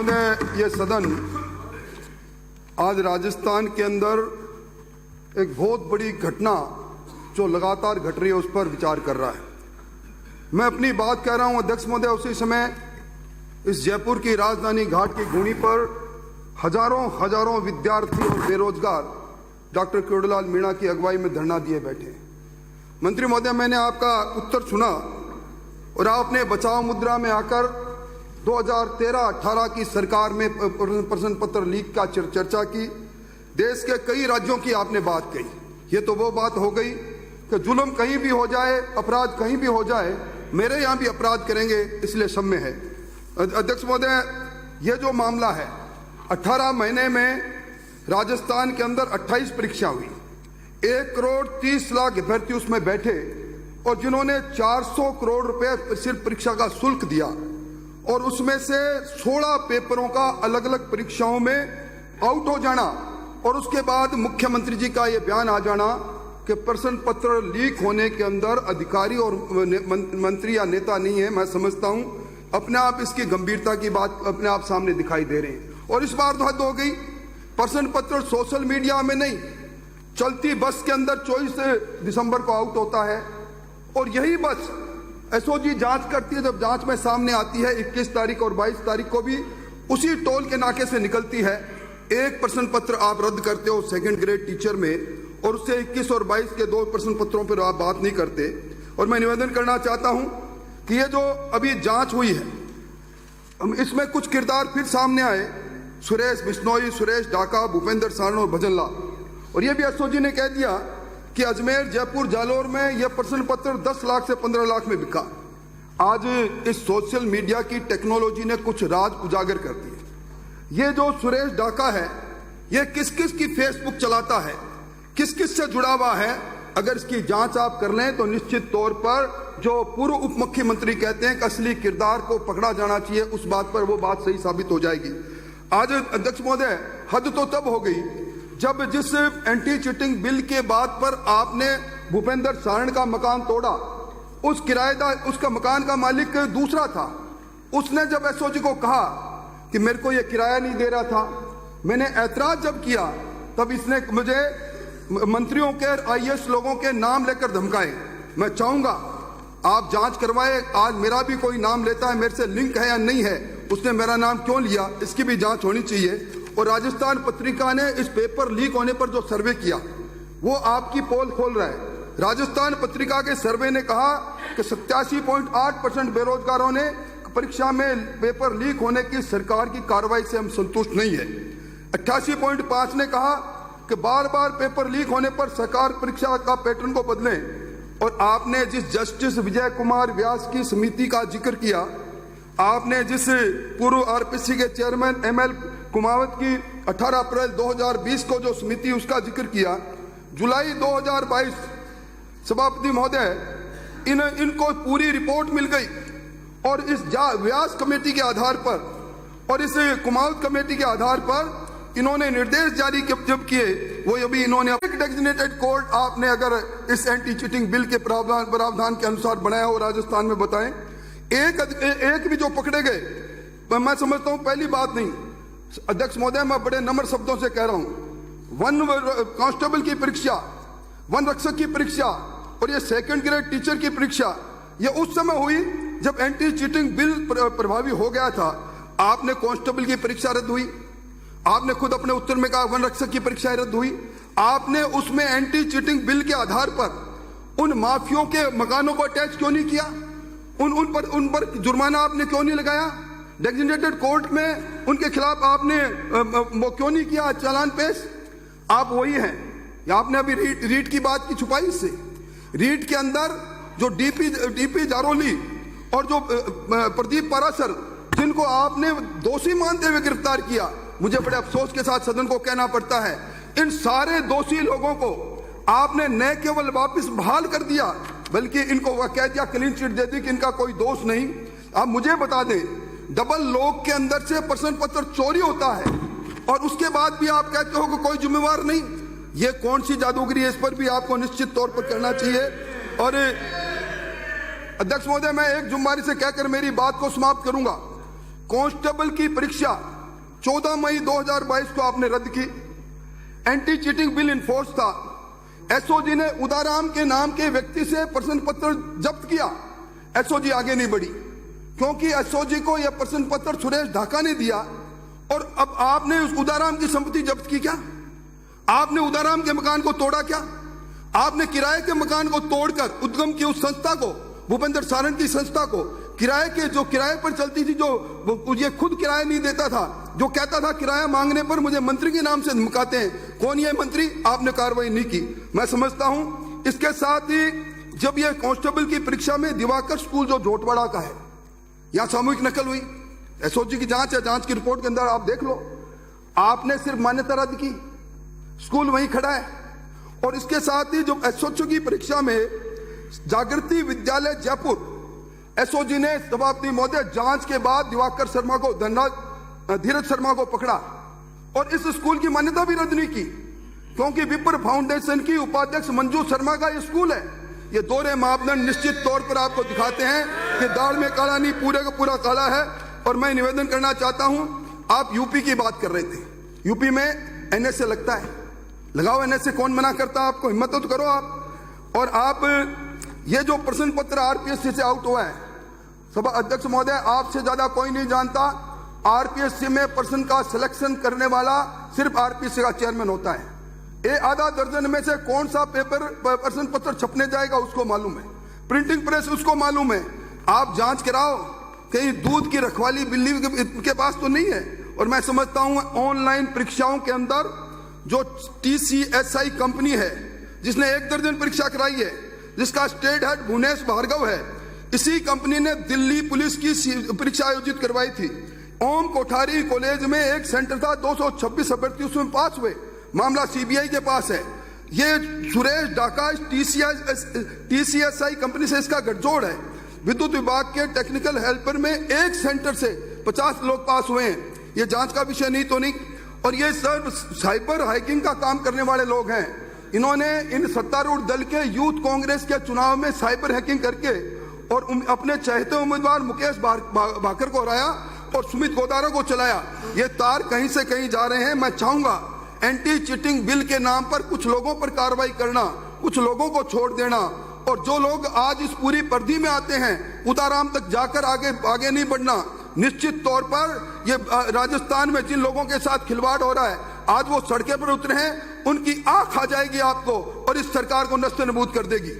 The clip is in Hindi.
महोदय, ये सदन आज राजस्थान के अंदर एक बहुत बड़ी घटना जो लगातार घट रही है उस पर विचार कर रहा है। मैं अपनी बात कह रहा हूं अध्यक्ष महोदय, उसी समय इस जयपुर की राजधानी घाट की गुणी पर हजारों विद्यार्थी और बेरोजगार डॉक्टर किरोड़ीलाल मीणा की अगुवाई में धरना दिए बैठे हैं। मंत्री महोदय, मैंने आपका उत्तर सुना और आपने बचाव मुद्रा में आकर 2013-18 की सरकार में प्रश्न पत्र लीक का चर्चा की। देश के कई राज्यों की आपने बात कही। ये तो वो बात हो गई कि जुल्म कहीं भी हो जाए, अपराध कहीं भी हो जाए, मेरे यहाँ भी अपराध करेंगे, इसलिए सम्य है। अध्यक्ष महोदय, ये जो मामला है, 18 महीने में राजस्थान के अंदर 28 परीक्षा हुई, 1 करोड़ 30 लाख अभ्यर्थी उसमें बैठे और जिन्होंने 400 करोड़ रुपए सिर्फ परीक्षा का शुल्क दिया और उसमें से 16 पेपरों का अलग अलग परीक्षाओं में आउट हो जाना और उसके बाद मुख्यमंत्री जी का यह बयान आ जाना कि प्रश्न पत्र लीक होने के अंदर अधिकारी और मंत्री या नेता नहीं है। मैं समझता हूं अपने आप इसकी गंभीरता की बात अपने आप सामने दिखाई दे रही है। और इस बार तो हद हो गई, प्रश्न पत्र सोशल मीडिया में नहीं, चलती बस के अंदर 24 दिसंबर को आउट होता है और यही बस एसओजी जांच करती है। जब जांच में सामने आती है 21 तारीख और 22 तारीख को भी उसी टोल के नाके से निकलती है। एक प्रश्न पत्र आप रद्द करते हो सेकंड ग्रेड टीचर में और उससे 21 और 22 के 2 प्रश्न पत्रों पर आप बात नहीं करते। और मैं निवेदन करना चाहता हूं कि ये जो अभी जांच हुई है, इसमें कुछ किरदार फिर सामने आए, सुरेश बिश्नोई, सुरेश ढाका, भूपेंद्र सारण और भजन लाल। और ये भी एसओजी ने कह दिया कि अजमेर, जयपुर, जालौर में यह प्रश्न पत्र 10 लाख से 15 लाख में बिका। आज इस सोशल मीडिया की टेक्नोलॉजी ने कुछ राज उजागर कर दिए। ये जो सुरेश ढाका है, ये किस किस की फेसबुक चलाता है, किस किस से जुड़ा हुआ है, अगर इसकी जांच आप कर लें तो निश्चित तौर पर जो पूर्व उप मुख्यमंत्री कहते हैं कि असली किरदार को पकड़ा जाना चाहिए, उस बात पर वो बात सही साबित हो जाएगी। आज अध्यक्ष महोदय, हद तो तब हो गई जब जिस एंटी चीटिंग बिल के बात पर आपने भूपेंद्र सारण का मकान तोड़ा, उस किराएदार, उसका मकान का मालिक दूसरा था, उसने जब एसओजी को कहा कि मेरे को यह किराया नहीं दे रहा था, मैंने ऐतराज जब किया तब इसने मुझे मंत्रियों के, आईएएस लोगों के नाम लेकर धमकाए। मैं चाहूंगा आप जांच करवाए, आज मेरा भी कोई नाम लेता है, मेरे से लिंक है या नहीं है, उसने मेरा नाम क्यों लिया, इसकी भी जांच होनी चाहिए। और राजस्थान पत्रिका ने इस पेपर लीक होने पर जो सर्वे किया वो आपकी पोल खोल रहा है। राजस्थान पत्रिका के सर्वे ने कहा कि 87.8% बेरोजगारों ने परीक्षा में पेपर लीक होने की सरकार की कार्रवाई से हम संतुष्ट नहीं है। 88.5 ने कहा कि बार बार पेपर लीक होने पर सरकार परीक्षा का पैटर्न को बदले। और आपने जिस जस्टिस विजय कुमार व्यास की समिति का जिक्र किया, आपने जिस पूर्व आरपीसी के चेयरमैन एमएल कुमावत की 18 अप्रैल 2020 को जो समिति उसका जिक्र किया, जुलाई 2022 सभापति महोदय इनको पूरी रिपोर्ट मिल गई और इस व्यास कमेटी के आधार पर और इस कुमावत कमेटी के आधार पर इन्होंने निर्देश जारी जब किए, वो अभी इन्होंने एक डेजिग्नेटेड कोर्ट आपने अगर इस एंटी चीटिंग बिल के प्रावधान के अनुसार बनाया हो राजस्थान में, बताएं एक भी जो पकड़े गए। मैं समझता हूं पहली बात नहीं अध्यक्ष महोदय, मैं बड़े नम्र शब्दों से कह रहा हूं, वन कांस्टेबल की परीक्षा, वन रक्षक की परीक्षा और ये सेकंड ग्रेड टीचर की परीक्षा, ये उस समय हुई जब एंटी चीटिंग बिल प्रभावी हो गया था। आपने कांस्टेबल की परीक्षा रद्द हुई, आपने खुद अपने उत्तर में कहा वन रक्षक की परीक्षा रद्द हुई। आपने उसमें एंटी चीटिंग बिल के आधार पर उन माफियों के मकानों को अटैच क्यों नहीं किया, उन पर जुर्माना आपने क्यों नहीं लगाया, डेजिग्नेटेड कोर्ट में उनके खिलाफ आपने वो क्यों नहीं किया चालान पेश। आप वही हैं, आपने अभी रीट की बात की छुपाई इससे। रीट के अंदर जो डीपी जारोली और जो प्रदीप पारासर, जिनको आपने दोषी मानते हुए गिरफ्तार किया, मुझे बड़े अफसोस के साथ सदन को कहना पड़ता है, इन सारे दोषी लोगों को आपने न केवल वापस बहाल कर दिया बल्कि इनको कह दिया, क्लीन चिट दे दी कि इनका कोई दोष नहीं। आप मुझे बता दें, डबल लॉक के अंदर से प्रश्न पत्र चोरी होता है और उसके बाद भी आप कहते हो कि कोई जिम्मेवार नहीं। ये कौन सी जादूगरी है, इस पर भी आपको निश्चित तौर पर करना चाहिए। और अध्यक्ष महोदय, मैं एक जुम्मारी से कहकर मेरी बात को समाप्त करूंगा। कांस्टेबल की परीक्षा 14 मई 2022 को आपने रद्द की। एंटी चीटिंग बिल इन्फोर्स था। एसओजी ने उदाराम के नाम के व्यक्ति से प्रश्न पत्र जब्त किया। एसओजी आगे नहीं बढ़ी क्योंकि एसओजी को यह प्रश्न पत्र सुरेश ढाका ने दिया और अब आपने उस उदाराम की संपत्ति जब्त की क्या? आपने उदाराम के मकान को तोड़ा क्या? आपने किराए के मकान को तोड़कर उद्गम की उस संस्था को, भूपेंद्र सारंग की संस्था को, किराए पर चलती थी, जो ये खुद किराया नहीं देता था, जो कहता था किराया मांगने पर मुझे मंत्री के नाम से धमकाते हैं, कौन ये मंत्री? आपने कार्रवाई नहीं की। मैं समझता हूं इसके साथ ही जब ये कांस्टेबल की परीक्षा में दिवाकर स्कूल जो जोटवाड़ा का है, यहां सामूहिक नकल हुई। एसओजी की जांच है, जांच की रिपोर्ट के अंदर आप देख लो। आपने सिर्फ मान्यता रद्द की, स्कूल वहीं खड़ा है। और इसके साथ ही जो एसओजी की परीक्षा में जागृति विद्यालय जयपुर, एसओजी ने सभापति महोदय जांच के बाद दिवाकर शर्मा को, धीरज शर्मा को पकड़ा और इस स्कूल की मान्यता भी रद्द नहीं की क्योंकि विप्र फाउंडेशन की उपाध्यक्ष मंजू शर्मा का यह स्कूल है। ये दोहरे मापदंड निश्चित तौर पर आपको दिखाते हैं कि दाढ़ में काला नहीं, पूरे का पूरा काला है। और मैं निवेदन करना चाहता हूं, आप यूपी की बात कर रहे थे, यूपी में एनएसए लगता है, लगाओ एनएसए, कौन मना करता? आपको हिम्मत तो करो आप। और आप ये जो प्रश्न पत्र आरपीएससी से आउट हुआ है, सभा अध्यक्ष महोदय आपसे ज्यादा कोई नहीं जानता, आरपीएससी में प्रश्न का सिलेक्शन करने वाला सिर्फ आरपीएससी का चेयरमैन होता है। ये आधा दर्जन में से कौन सा पेपर प्रश्न पत्र छपने जाएगा उसको मालूम है, प्रिंटिंग प्रेस उसको मालूम है। आप जांच कराओ, कहीं दूध की रखवाली बिल्ली के पास तो नहीं है। और मैं समझता हूं ऑनलाइन परीक्षाओं के अंदर जो टीसीएसआई कंपनी है जिसने 1 दर्जन परीक्षा कराई है, जिसका स्टेट हेड भुवनेश भार्गव है, इसी कंपनी ने दिल्ली पुलिस की परीक्षा आयोजित करवाई थी। ओम कोठारी कॉलेज में एक सेंटर था, 226 अभ्यर्थी उसमें पास हुए, मामला सीबीआई के पास है। ये सुरेश ढाका टीसीएसआई कंपनी से इसका गठजोड़ है। विद्युत विभाग के टेक्निकल हेल्पर में एक सेंटर से 50 लोग पास हुए हैं। ये जांच का विषय नहीं तो नहीं। और ये सब साइबर हैकिंग का काम करने वाले लोग हैं। इन्होंने इन सत्तारूढ़ दल के यूथ कांग्रेस के चुनाव में साइबर हैकिंग करके और अपने चाहते उम्मीदवार मुकेश भाकर को हराया और सुमित गोदारा को चलाया। ये तार कहीं से कहीं जा रहे हैं। मैं चाहूंगा एंटी चीटिंग बिल के नाम पर कुछ लोगों पर कार्रवाई करना, कुछ लोगों को छोड़ देना, और जो लोग आज इस पूरी परिधि में आते हैं उदाराम तक जाकर आगे नहीं बढ़ना। निश्चित तौर पर ये राजस्थान में जिन लोगों के साथ खिलवाड़ हो रहा है, आज वो सड़कें पर उतरे हैं, उनकी आंख आ जाएगी आपको और इस सरकार को नस्ते नबूद कर देगी।